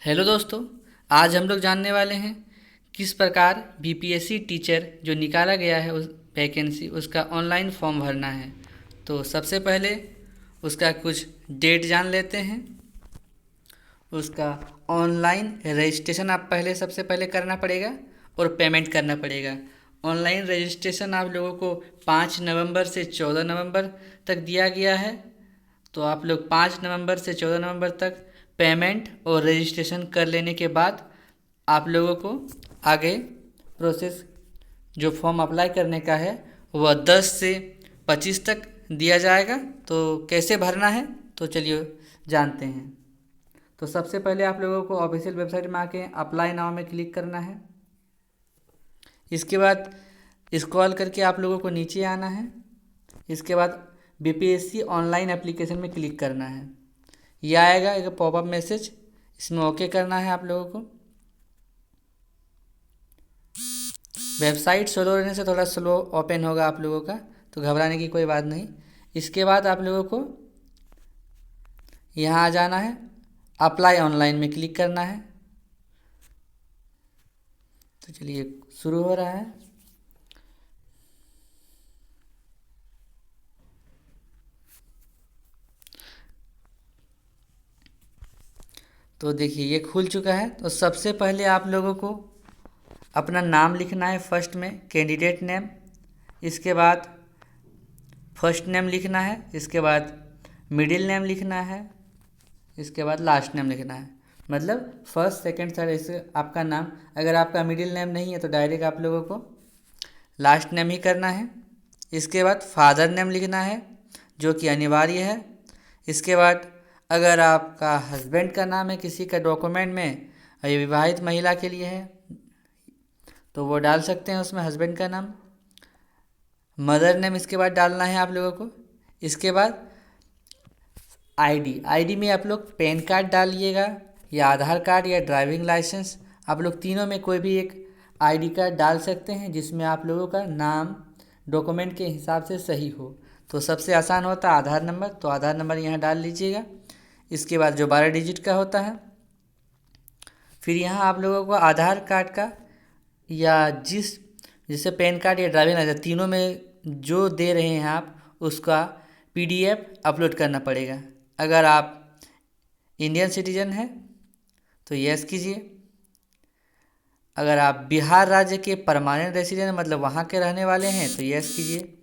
Hello दोस्तों। आज हम लोग जानने वाले हैं किस प्रकार बीपीएससी टीचर जो निकाला गया है उस वैकेंसी उसका ऑनलाइन फॉर्म भरना है। तो सबसे पहले उसका कुछ डेट जान लेते हैं। उसका ऑनलाइन रजिस्ट्रेशन आप पहले सबसे पहले करना पड़ेगा और पेमेंट करना पड़ेगा। ऑनलाइन रजिस्ट्रेशन आप लोगों को 5 नवंबर से 14 नवंबर तक दिया गया है। तो आप लोग 5 नवंबर से 14 नवंबर तक पेमेंट और रजिस्ट्रेशन कर लेने के बाद आप लोगों को आगे प्रोसेस जो फॉर्म अप्लाई करने का है वह 10 से 25 तक दिया जाएगा। तो कैसे भरना है तो चलिए जानते हैं। तो सबसे पहले आप लोगों को ऑफिशियल वेबसाइट में आके अप्लाई नाउ में क्लिक करना है। इसके बाद स्क्रॉल करके आप लोगों को नीचे आना है। इसके बाद बीपीएससी ऑनलाइन एप्लीकेशन में क्लिक करना है। यह आएगा एक पॉपअप मैसेज, इसमें ओके करना है आप लोगों को। वेबसाइट स्लो रहने से थोड़ा स्लो ओपन होगा आप लोगों का, तो घबराने की कोई बात नहीं। इसके बाद आप लोगों को यहाँ आ जाना है, अप्लाई ऑनलाइन में क्लिक करना है। तो चलिए शुरू हो रहा है। तो देखिए ये खुल चुका है। तो सबसे पहले आप लोगों को अपना नाम लिखना है, फर्स्ट में कैंडिडेट नेम, इसके बाद फर्स्ट नेम लिखना है, इसके बाद मिडिल नेम लिखना है, इसके बाद लास्ट नेम लिखना है। मतलब फर्स्ट सेकंड थर्ड ऐसे आपका नाम। अगर आपका मिडिल नेम नहीं है तो डायरेक्ट आप लोगों को लास्ट नेम ही करना है। इसके बाद फादर नेम लिखना है जो कि अनिवार्य है। इसके बाद अगर आपका हस्बैंड का नाम है किसी का डॉक्यूमेंट में और ये विवाहित महिला के लिए है तो वो डाल सकते हैं उसमें हस्बैंड का नाम। मदर नेम इसके बाद डालना है आप लोगों को। इसके बाद आईडी में आप लोग पैन कार्ड डालिएगा या आधार कार्ड या ड्राइविंग लाइसेंस, आप लोग तीनों में कोई भी एक आईडी कार्ड डाल सकते हैं जिसमें आप लोगों का नाम डॉक्यूमेंट के हिसाब से सही हो। तो सबसे आसान होता है आधार नंबर, तो आधार नंबर यहाँ डाल लीजिएगा। इसके बाद जो 12 डिजिट का होता है, फिर यहाँ आप लोगों को आधार कार्ड का या जैसे पैन कार्ड या ड्राइविंग लाइसेंस तीनों में जो दे रहे हैं आप उसका पीडीएफ अपलोड करना पड़ेगा। अगर आप इंडियन सिटीजन हैं तो यस कीजिए। अगर आप बिहार राज्य के परमानेंट रेसिडेंट मतलब वहाँ के रहने वाले हैं तो यस कीजिए।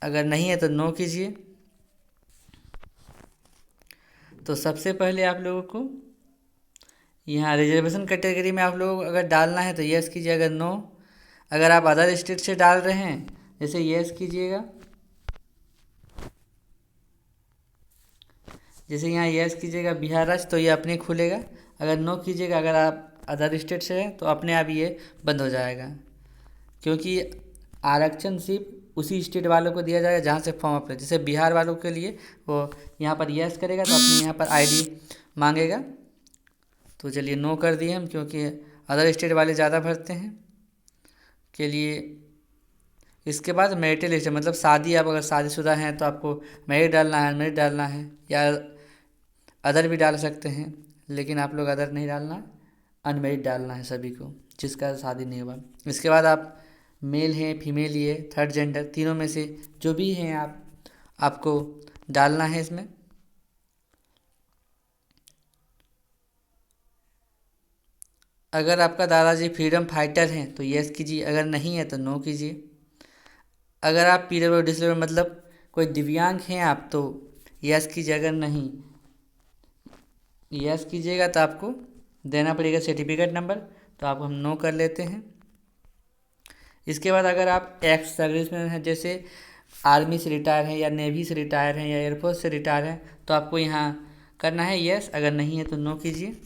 अगर नहीं है तो नो कीजिए। तो सबसे पहले आप लोगों को यहाँ रिजर्वेशन कैटेगरी में आप लोग अगर डालना है तो यस कीजिए, अगर नो। अगर आप अदर स्टेट से डाल रहे हैं जैसे यस कीजिएगा, जैसे यहाँ यस कीजिएगा बिहार राज्य तो ये अपने खुलेगा। अगर नो कीजिएगा अगर आप अदर स्टेट से हैं तो अपने आप ये बंद हो जाएगा, क्योंकि आरक्षण सिर्फ उसी स्टेट वालों को दिया जाएगा जहाँ से फॉर्म अप्लाई। जैसे बिहार वालों के लिए वो यहाँ पर यस करेगा तो अपने यहाँ पर आईडी मांगेगा। तो चलिए नो कर दिए हम, क्योंकि अदर स्टेट वाले ज़्यादा भरते हैं के लिए। इसके बाद मैरिटल लिस्ट मतलब शादी, आप अगर शादीशुदा हैं तो आपको मैरिड डालना है, अनमैरिड डालना है या अदर भी डाल सकते हैं, लेकिन आप लोग अदर नहीं डालना, अनमैरिड डालना है सभी को जिसका शादी नहीं हुआ। इसके बाद आप मेल हैं फीमेल ये थर्ड जेंडर तीनों में से जो भी हैं आपको डालना है इसमें। अगर आपका दादाजी फ्रीडम फाइटर हैं तो यस कीजिए, अगर नहीं है तो नो कीजिए। अगर आप पीडब्ल्यू डिसेबल मतलब कोई दिव्यांग हैं आप तो यस कीजिए, अगर नहीं यस कीजिएगा तो आपको देना पड़ेगा सर्टिफिकेट नंबर, तो आप हम नो कर लेते हैं। इसके बाद अगर आप एक्स सर्विसमैन हैं जैसे आर्मी से रिटायर हैं या नेवी से रिटायर हैं या एयरफोर्स से रिटायर हैं तो आपको यहाँ करना है यस, अगर नहीं है तो नो कीजिए।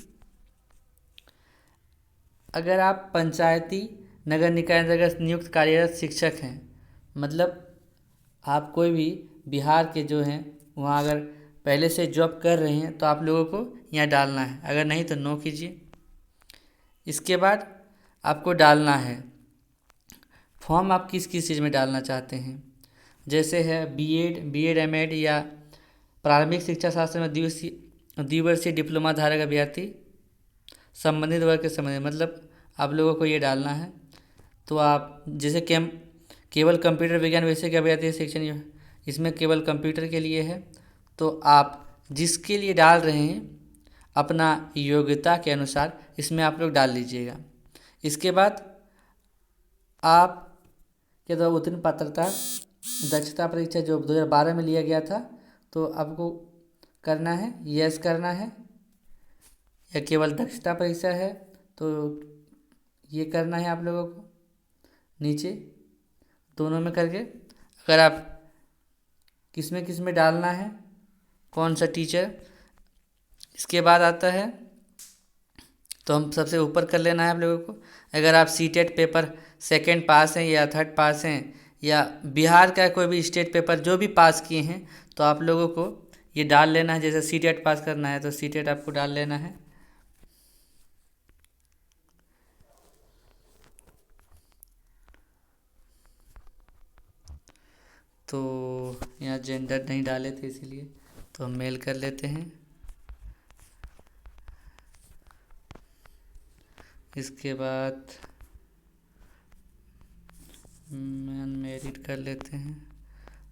अगर आप पंचायती नगर निकाय अंतर्गत नियुक्त कार्यरत शिक्षक हैं मतलब आप कोई भी बिहार के जो हैं वहाँ अगर पहले से जॉब कर रहे हैं तो आप लोगों को यहाँ डालना है, अगर नहीं तो नो कीजिए। इसके बाद आपको डालना है फॉर्म आप किस किस चीज़ में डालना चाहते हैं। जैसे है बीएड एमएड या प्रारंभिक शिक्षा शास्त्र में द्विवर्षीय डिप्लोमा धारक अभ्यर्थी संबंधित वर्ग के संबंधित, मतलब आप लोगों को ये डालना है। तो आप जैसे केवल कंप्यूटर विज्ञान विषय के अभ्यर्थी शिक्षण, इसमें केवल कंप्यूटर के लिए है। तो आप जिसके लिए डाल रहे हैं अपना योग्यता के अनुसार इसमें आप लोग डाल लीजिएगा। इसके बाद आप के द्वारा उत्तीर्ण पात्रता दक्षता परीक्षा जो 2012 में लिया गया था, तो आपको करना है यस करना है, या केवल दक्षता परीक्षा है तो ये करना है आप लोगों को नीचे दोनों में करके। अगर आप किस में डालना है कौन सा टीचर, इसके बाद आता है तो हम सबसे ऊपर कर लेना है आप लोगों को। अगर आप सीटेट पेपर सेकंड पास हैं या थर्ड पास हैं या बिहार का कोई भी स्टेट पेपर जो भी पास किए हैं तो आप लोगों को ये डाल लेना है। जैसे सीटेट पास करना है तो सीटेट आपको डाल लेना है। तो यहाँ जेंडर नहीं डाले थे इसीलिए, तो हम मेल कर लेते हैं। इसके बाद अनमेरिड कर लेते हैं।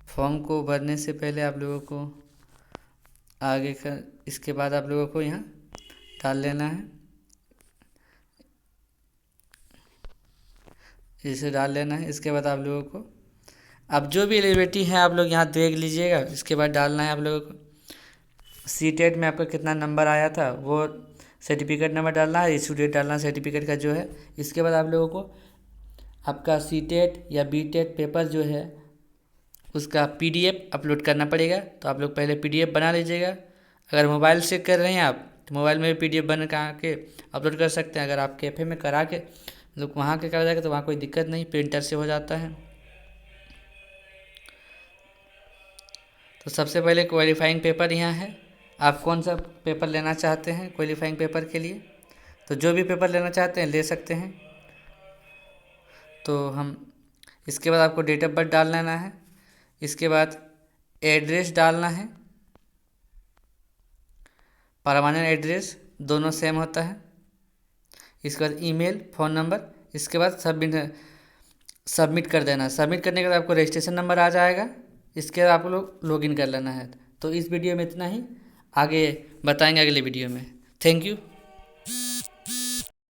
फॉर्म को भरने से पहले आप लोगों को आगे का, इसके बाद आप लोगों को यहाँ डाल लेना है, इसे डाल लेना है। इसके बाद आप लोगों को अब जो भी एलिजिबिलिटी है आप लोग यहाँ देख लीजिएगा। इसके बाद डालना है आप लोगों को सीटेट में आपका कितना नंबर आया था वो सर्टिफिकेट नंबर डालना है, इशू डेट डालना है सर्टिफिकेट का जो है। इसके बाद आप लोगों को आपका सीटेट या बीटेट पेपर जो है उसका पीडीएफ अपलोड करना पड़ेगा। तो आप लोग पहले पीडीएफ बना लीजिएगा। अगर मोबाइल से कर रहे हैं आप तो मोबाइल में भी पीडीएफ बना के अपलोड कर सकते हैं। अगर आप कैफ़े में करा के मतलब वहाँ के कर जाएगा तो वहाँ कोई दिक्कत नहीं, प्रिंटर से हो जाता है। तो सबसे पहले क्वालिफाइंग पेपर यहाँ है। आप कौन सा पेपर लेना चाहते हैं क्वालिफाइंग पेपर के लिए, तो जो भी पेपर लेना चाहते हैं ले सकते हैं। तो हम इसके बाद आपको डेट ऑफ बर्थ डाल लेना है। इसके बाद एड्रेस डालना है, परमानेंट एड्रेस दोनों सेम होता है। इसके बाद ईमेल फ़ोन नंबर, इसके बाद सबमिट कर देना। सबमिट करने के बाद आपको रजिस्ट्रेशन नंबर आ जाएगा। इसके बाद आप लोग लॉगिन कर लेना है। तो इस वीडियो में इतना ही, आगे बताएंगे अगले वीडियो में। Thank you.